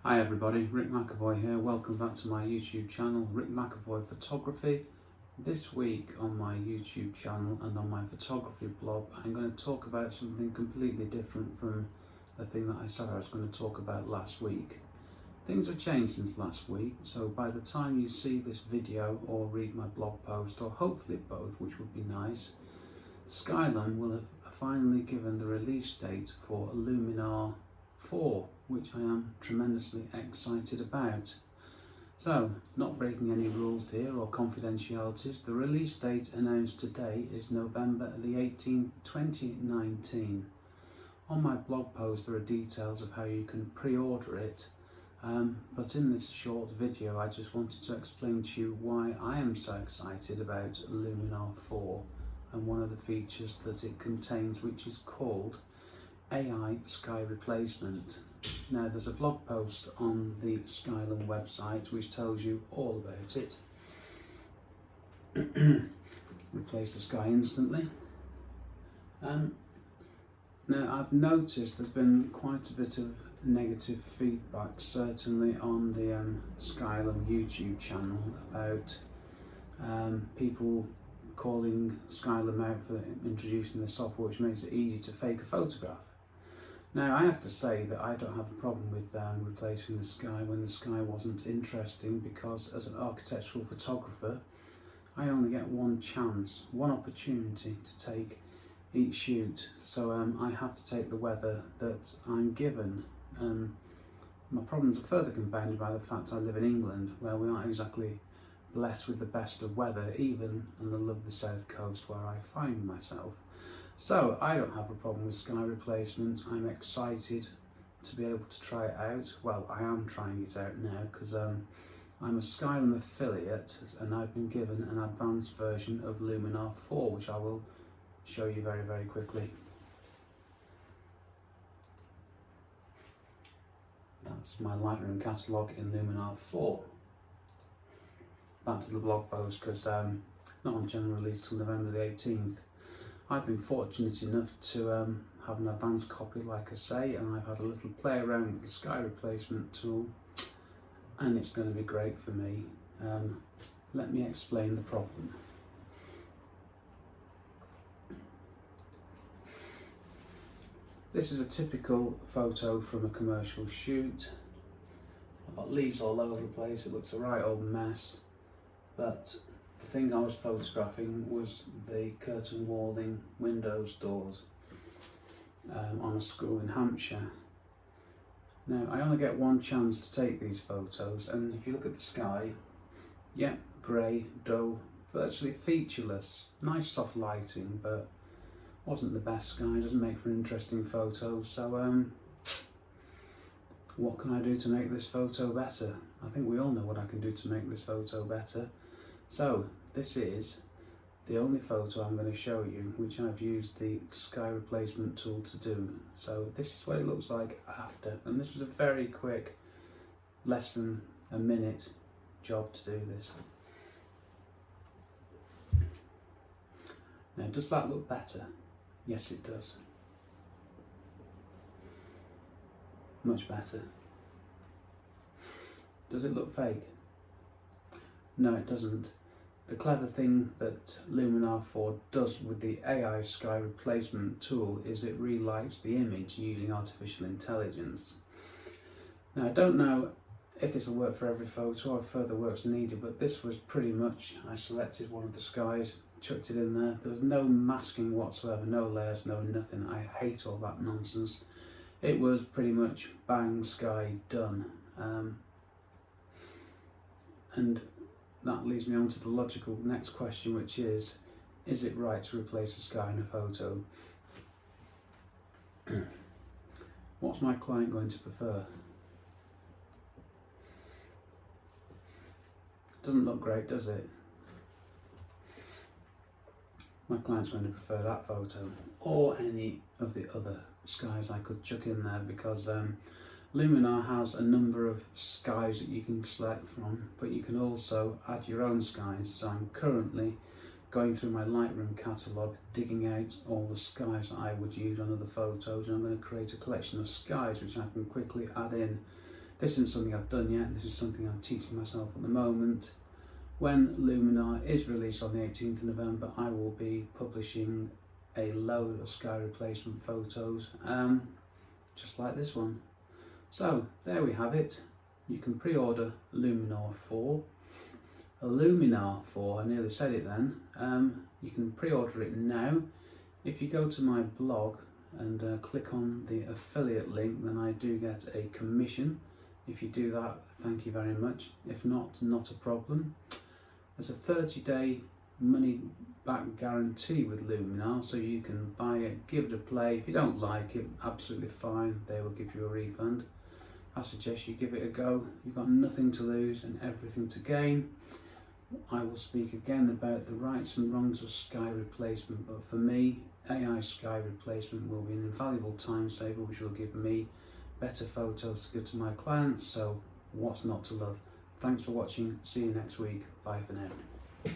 Hi everybody, Rick McEvoy here. Welcome back to my YouTube channel, Rick McEvoy Photography. This week on my YouTube channel and on my photography blog, I'm going to talk about something completely different from the thing that I said I was going to talk about last week. Things have changed since last week, so by the time you see this video or read my blog post, or hopefully both, which would be nice, Skylum will have finally given the release date for Luminar 4, which I am tremendously excited about. So, not breaking any rules here or confidentialities, the release date announced today is November the 18th, 2019. On my blog post there are details of how you can pre-order it, but in this short video I just wanted to explain to you why I am so excited about Luminar 4 and one of the features that it contains, which is called AI sky replacement. Now there's a blog post on the Skylum website which tells you all about it. Replace the sky instantly. Now I've noticed there's been quite a bit of negative feedback, certainly on the Skylum YouTube channel, about people calling Skylum out for introducing the software which makes it easy to fake a photograph. Now I have to say that I don't have a problem with replacing the sky when the sky wasn't interesting, because as an architectural photographer I only get one chance, one opportunity to take each shoot, so I have to take the weather that I'm given. My problems are further compounded by the fact I live in England, where we aren't exactly blessed with the best of weather, even and I love the south coast where I find myself. So I don't have a problem with sky replacement. I'm excited to be able to try it out. Well, I am trying it out now because I'm a Skylum affiliate and I've been given an advanced version of Luminar 4, which I will show you very, very quickly. That's my Lightroom catalogue in Luminar 4. Back to the blog post, because not on general release till November the 18th. I've been fortunate enough to have an advanced copy, like I say, and I've had a little play around with the sky replacement tool, and it's going to be great for me. Let me explain the problem. This is a typical photo from a commercial shoot. I've got leaves all over the place, it looks a right old mess, but the thing I was photographing was the curtain walling windows doors on a school in Hampshire. Now I only get one chance to take these photos, and if you look at the sky, yeah, grey, dull, virtually featureless, nice soft lighting, but wasn't the best sky, doesn't make for an interesting photo. So what can I do to make this photo better? I think we all know what I can do to make this photo better. So this is the only photo I'm going to show you which I've used the sky replacement tool to do. So this is what it looks like after, and this was a very quick, less than a minute job to do this. Now does that look better? Yes, it does. Much better. Does it look fake? No, it doesn't. The clever thing that Luminar 4 does with the AI sky replacement tool is it relights the image using artificial intelligence. Now I don't know if this will work for every photo or if further work's needed, but this was pretty much, I selected one of the skies, chucked it in there. There was no masking whatsoever, no layers, no nothing. I hate all that nonsense. It was pretty much bang, sky, done. And that leads me on to the logical next question, which is it right to replace a sky in a photo? What's my client going to prefer? Doesn't look great, does it? My client's going to prefer that photo or any of the other skies I could chuck in there, because Luminar has a number of skies that you can select from, but you can also add your own skies. So I'm currently going through my Lightroom catalogue, digging out all the skies that I would use on other photos, and I'm going to create a collection of skies which I can quickly add in This isn't something I've done yet, this is something I'm teaching myself at the moment. When Luminar is released on the 18th of November, I will be publishing a load of sky replacement photos, just like this one. So there we have it. You can pre-order Luminar 4. A Luminar 4, I nearly said it then. You can pre-order it now. If you go to my blog and click on the affiliate link, then I do get a commission. If you do that, thank you very much. If not, not a problem. There's a 30-day money back guarantee with Luminar, so you can buy it, give it a play. If you don't like it, absolutely fine, they will give you a refund. I suggest you give it a go. You've got nothing to lose and everything to gain. I will speak again about the rights and wrongs of sky replacement, but for me, AI sky replacement will be an invaluable time saver, which will give me better photos to give to my clients, so what's not to love? Thanks for watching, see you next week, bye for now.